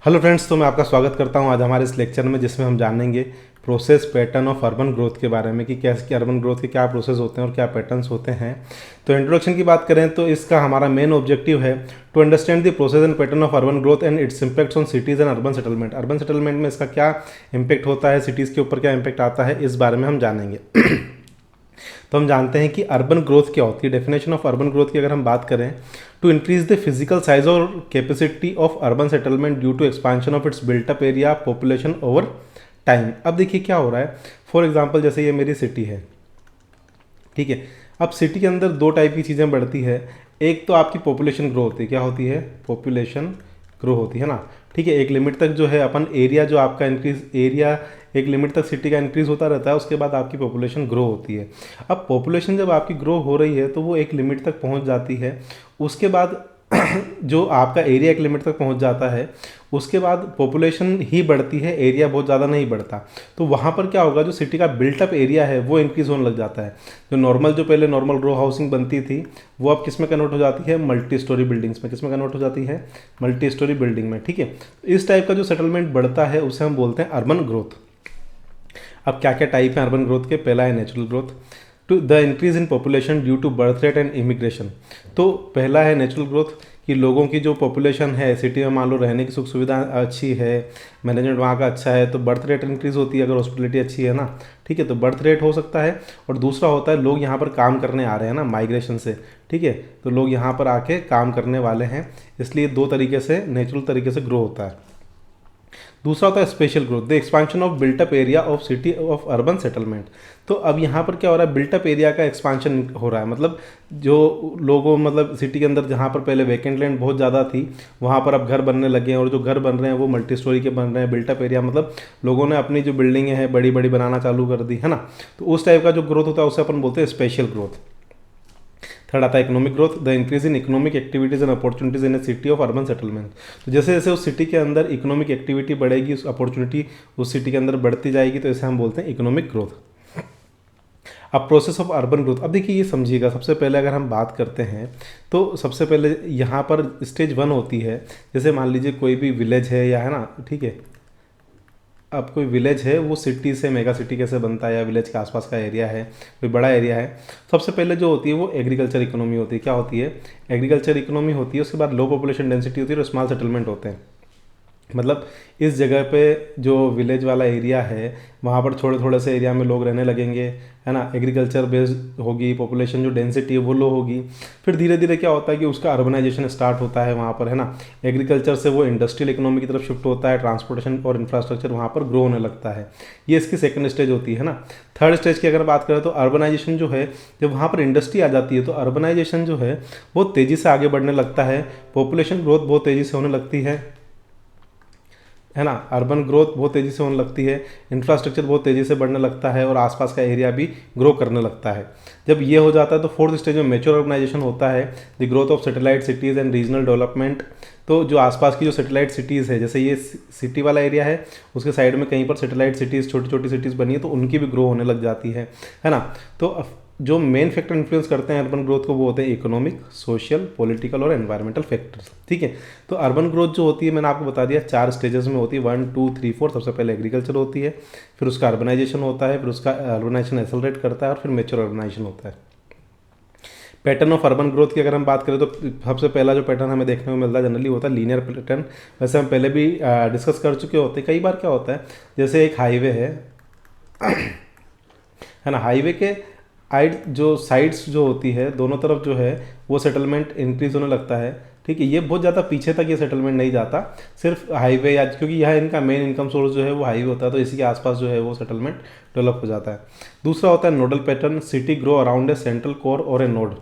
Hello friends, तो मैं आपका स्वागत करता हूं आज हमारे इस लेक्चर में, जिसमें हम जानेंगे process pattern of urban growth के बारे में कि कैसे अर्बन ग्रोथ के क्या प्रोसेस होते हैं और क्या पैटर्न्स होते हैं। तो इंट्रोडक्शन की बात करें तो इसका हमारा मेन ऑब्जेक्टिव है to understand the process and pattern of urban growth and its impacts on cities and urban settlement. Urban settlement में इसका क्या इम्पैक्ट होता है, सिटीज़ के ऊपर क्या इम्पैक्ट आता है, इस बारे में हम जानेंगे। तो हम जानते हैं कि अर्बन ग्रोथ क्या होती है। डेफिनेशन ऑफ अर्बन ग्रोथ की अगर हम बात करें, to increase the physical size और capacity of urban settlement due to expansion of its built up area population over time. अब देखिए क्या हो रहा है। फॉर एग्जांपल जैसे ये मेरी सिटी है, ठीक है। अब सिटी के अंदर दो टाइप की चीज़ें बढ़ती है। एक तो आपकी पॉपुलेशन ग्रो होती है, क्या होती है, पॉपुलेशन ग्रो होती है ना, ठीक है। एक लिमिट तक जो है अपन एरिया जो आपका इंक्रीज एरिया एक लिमिट तक सिटी का इंक्रीज होता रहता है, उसके बाद आपकी पॉपुलेशन ग्रो होती है। अब पॉपुलेशन जब आपकी ग्रो हो रही है तो वो एक लिमिट तक पहुंच जाती है, उसके बाद जो आपका एरिया एक लिमिट तक पहुंच जाता है, उसके बाद पॉपुलेशन ही बढ़ती है, एरिया बहुत ज़्यादा नहीं बढ़ता। तो वहाँ पर क्या होगा, जो सिटी का बिल्टअप एरिया है वो इंक्रीज़ होने लग जाता है। जो पहले नॉर्मल रो हाउसिंग बनती थी, वो अब किस में कन्वर्ट हो जाती है, मल्टी स्टोरी बिल्डिंग्स में। किस में कन्वर्ट हो जाती है, मल्टी स्टोरी बिल्डिंग में, ठीक है। इस टाइप का जो सेटलमेंट बढ़ता है उसे हम बोलते हैं अर्बन ग्रोथ। अब क्या क्या टाइप है अर्बन ग्रोथ के। पहला है natural growth, to the increase in population due to birth rate and immigration. तो पहला है नेचुरल ग्रोथ कि लोगों की जो पॉपुलेशन है सिटी में, मान लो रहने की सुख सुविधा अच्छी है, मैनेजमेंट वहाँ का अच्छा है, तो बर्थ रेट इंक्रीज होती है अगर हॉस्पिटलिटी अच्छी है ना, ठीक है। तो बर्थ रेट हो सकता है। और दूसरा होता है लोग यहाँ पर काम करने आ रहे हैं ना, माइग्रेशन से, ठीक है। तो लोग यहाँ पर आके काम करने वाले हैं, इसलिए दो तरीके से नेचुरल तरीके से ग्रो होता है। दूसरा होता है special growth, the expansion of built up area of city of urban settlement. तो अब यहाँ पर क्या हो रहा है, बिल्टअप एरिया का एक्सपांशन हो रहा है। मतलब जो लोगों मतलब सिटी के अंदर जहाँ पर पहले वैकेंट लैंड बहुत ज़्यादा थी, वहाँ पर अब घर बनने लगे हैं, और जो घर बन रहे हैं वो मल्टी स्टोरी के बन रहे हैं। बिल्टअप एरिया मतलब लोगों ने अपनी जो बिल्डिंगें हैं बड़ी बड़ी बनाना चालू कर दी है ना। तो उस टाइप का जो ग्रोथ होता है उसे अपन बोलते हैं स्पेशल ग्रोथ। थर्ड आता है economic growth, the increase in economic activities and opportunities in A city of urban settlement. तो जैसे जैसे उस सिटी के अंदर इकोनॉमिक एक्टिविटी बढ़ेगी, उस अपॉर्चुनिटी उस सिटी के अंदर बढ़ती जाएगी, तो इसे हम बोलते हैं इकोनॉमिक ग्रोथ। अब प्रोसेस ऑफ अर्बन ग्रोथ, अब देखिए ये समझिएगा। सबसे पहले अगर हम बात करते हैं तो सबसे पहले यहाँ पर स्टेज 1 होती है। जैसे मान लीजिए कोई भी विलेज है या है ना, ठीक है। अब कोई विलेज है, वो सिटी से मेगा सिटी कैसे बनता है, या विलेज के आसपास का एरिया है, कोई बड़ा एरिया है। सबसे पहले जो होती है वो एग्रीकल्चर इकोनॉमी होती है। क्या होती है, एग्रीकल्चर इकोनॉमी होती है। उसके बाद लो पॉपुलेशन डेंसिटी होती है और स्मॉल सेटलमेंट होते हैं। मतलब इस जगह पे जो विलेज वाला एरिया है, वहाँ पर थोड़े थोड़े से एरिया में लोग रहने लगेंगे, है ना। एग्रीकल्चर बेस्ड होगी, पॉपुलेशन जो डेंसिटी है वो लो होगी। फिर धीरे धीरे क्या होता है कि उसका अर्बनाइजेशन स्टार्ट होता है वहाँ पर, है ना। एग्रीकल्चर से वो इंडस्ट्रियल इकोनॉमी की तरफ शिफ्ट होता है, ट्रांसपोर्टेशन और इंफ्रास्ट्रक्चर वहाँ पर ग्रो होने लगता है। ये इसकी सेकंड स्टेज होती है ना। थर्ड स्टेज की अगर बात करें तो अर्बनाइजेशन जो है, जब वहाँ पर इंडस्ट्री आ जाती है तो अर्बनाइजेशन जो है वो तेज़ी से आगे बढ़ने लगता है, पॉपुलेशन ग्रोथ बहुत तेज़ी से होने लगती है ना। अर्बन ग्रोथ बहुत तेज़ी से होने लगती है, इंफ्रास्ट्रक्चर बहुत तेज़ी से बढ़ने लगता है, और आसपास का एरिया भी ग्रो करने लगता है। जब ये हो जाता है तो फोर्थ स्टेज में मैच्योर ऑर्गेनाइजेशन होता है, the growth of satellite cities and regional development. तो जो आसपास की जो सैटेलाइट सिटीज़ है, जैसे ये सिटी वाला एरिया है, उसके साइड में कहीं पर सैटेलाइट सिटीज़, छोटी छोटी सिटीज़ बनी है, तो उनकी भी ग्रो होने लग जाती है ना। तो जो मेन फैक्टर इन्फ्लुएंस करते हैं अर्बन ग्रोथ को, वो होते हैं इकोनॉमिक, सोशल, पॉलिटिकल और एनवायरमेंटल फैक्टर्स, ठीक है। तो अर्बन ग्रोथ जो होती है, मैंने आपको बता दिया 4 स्टेजेस में होती है, 1 2 3 4। सबसे पहले एग्रीकल्चर होती है, फिर उसका अर्बनाइजेशन होता है, फिर उसका अर्बनाइजेशन एक्सेलरेट करता है, और फिर मैच्योर अर्बनाइजेशन होता है। पैटर्न ऑफ अर्बन ग्रोथ की अगर हम बात करें तो सबसे पहला जो पैटर्न हमें देखने को मिलता है जनरली होता है लीनियर पैटर्न। वैसे हम पहले भी डिस्कस कर चुके होते हैं। कई बार क्या होता है, जैसे एक हाईवे है ना, हाईवे के जो साइड्स जो होती है दोनों तरफ जो है वो सेटलमेंट इंक्रीज होने लगता है, ठीक है। ये बहुत ज़्यादा पीछे तक ये सेटलमेंट नहीं जाता, सिर्फ हाईवे या, क्योंकि यह इनका मेन इनकम सोर्स जो है वो हाईवे होता है, तो इसी के आसपास जो है वो सेटलमेंट डेवलप हो जाता है। दूसरा होता है nodal pattern, city grow around a central core और ए नोड।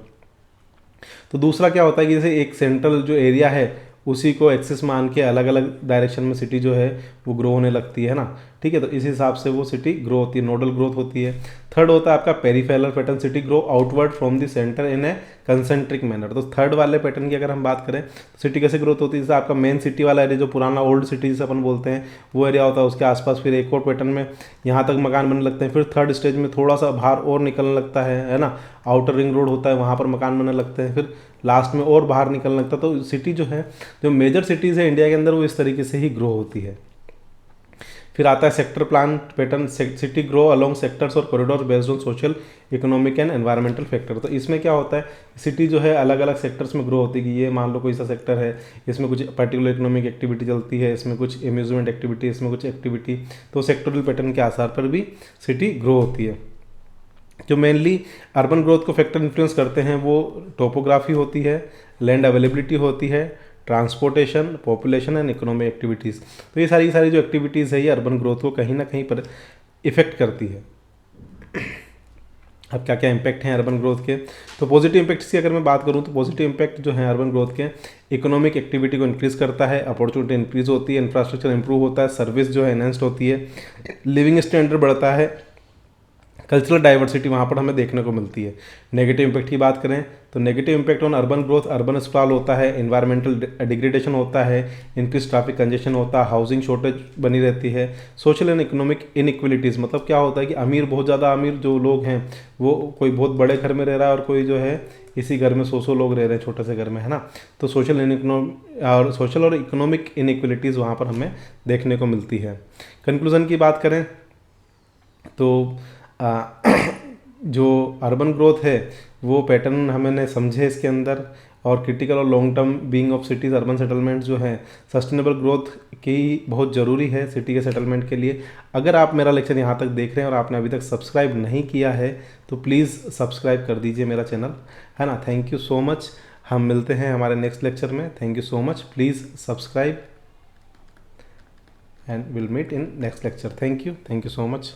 तो दूसरा क्या होता है कि जैसे एक सेंट्रल जो एरिया है उसी को एक्सेस मान के अलग अलग डायरेक्शन में सिटी जो है वो ग्रो होने लगती है ना, ठीक है। तो इस हिसाब से वो सिटी ग्रो होती है, नोडल ग्रोथ होती है। थर्ड होता है आपका peripheral pattern, city grow outward from the centre in A concentric manner. तो थर्ड वाले पैटर्न की अगर हम बात करें तो सिटी कैसे ग्रोथ होती है, जैसे आपका मेन सिटी वाला एरिया जो पुराना ओल्ड सिटी जिसे अपन बोलते हैं वो एरिया होता है, उसके आसपास फिर एक और पैटर्न में यहाँ तक मकान बनने लगते हैं। फिर थर्ड स्टेज में थोड़ा सा बाहर और निकलने लगता है ना, आउटर रिंग रोड होता है, वहाँ पर मकान बनने लगते हैं। फिर लास्ट में और बाहर निकलने लगता है। तो सिटी जो है, जो मेजर सिटीज़ है इंडिया के अंदर, वो इस तरीके से ही ग्रो होती है। फिर आता है sector plan pattern, city grow along sectors और corridor based on social, economic and environmental factor. तो इसमें क्या होता है, सिटी जो है अलग अलग सेक्टर्स में ग्रो होती है कि ये मान लो कोई सा सेक्टर है, इसमें कुछ पर्टिकुलर इकोनॉमिक एक्टिविटी चलती है, इसमें कुछ एम्यूजमेंट एक्टिविटी, इसमें कुछ एक्टिविटी, तो सेक्टोरल पैटर्न के आधार पर भी सिटी ग्रो होती है। जो मेनली अर्बन ग्रोथ को फैक्टर इन्फ्लुएंस करते हैं वो टोपोग्राफी होती है, लैंड अवेलेबिलिटी होती है, transportation, population and economic activities. तो ये सारी जो एक्टिविटीज़ है ये अर्बन ग्रोथ को कहीं ना कहीं पर इफेक्ट करती है। अब क्या क्या इम्पैक्ट हैं अर्बन ग्रोथ के, तो पॉजिटिव इम्पैक्ट्स की अगर मैं बात करूं तो पॉजिटिव इम्पैक्ट जो है अर्बन ग्रोथ के, इकोनॉमिक एक्टिविटी को इंक्रीज करता है, अपॉर्चुनिटी इंक्रीज होती है, इंफ्रास्ट्रक्चर इंप्रूव होता है, सर्विस जो है एनहेंस्ड होती है, लिविंग स्टैंडर्ड बढ़ता है, कल्चरल डाइवर्सिटी वहाँ पर हमें देखने को मिलती है। नेगेटिव इम्पैक्ट की बात करें तो negative impact on urban growth, urban sprawl होता है, एनवायरमेंटल डिग्रेडेशन होता है, इंक्रीज ट्रैफिक कंजेशन होता है, हाउसिंग शॉर्टेज बनी रहती है, सोशल एंड इकोनॉमिक इनइक्वलिटीज़, मतलब क्या होता है कि अमीर, बहुत ज़्यादा अमीर जो लोग हैं वो कोई बहुत बड़े घर में रह रहा है और कोई जो है इसी घर में 100 लोग रह रहे हैं छोटे से घर में, है ना। तो सोशल और इकोनॉमिक इनइक्वलिटीज़ वहाँ पर हमें देखने को मिलती है। कंक्लूजन की बात करें तो जो अर्बन ग्रोथ है वो पैटर्न हमने समझे इसके अंदर, और क्रिटिकल और long term being of cities, urban settlement जो है सस्टेनेबल ग्रोथ की बहुत ज़रूरी है सिटी के सेटलमेंट के लिए। अगर आप मेरा लेक्चर यहाँ तक देख रहे हैं और आपने अभी तक सब्सक्राइब नहीं किया है तो प्लीज़ सब्सक्राइब कर दीजिए मेरा चैनल, है ना। थैंक यू सो मच, हम मिलते हैं हमारे नेक्स्ट लेक्चर में। Thank you so much, please subscribe and will meet in next lecture. Thank you so much.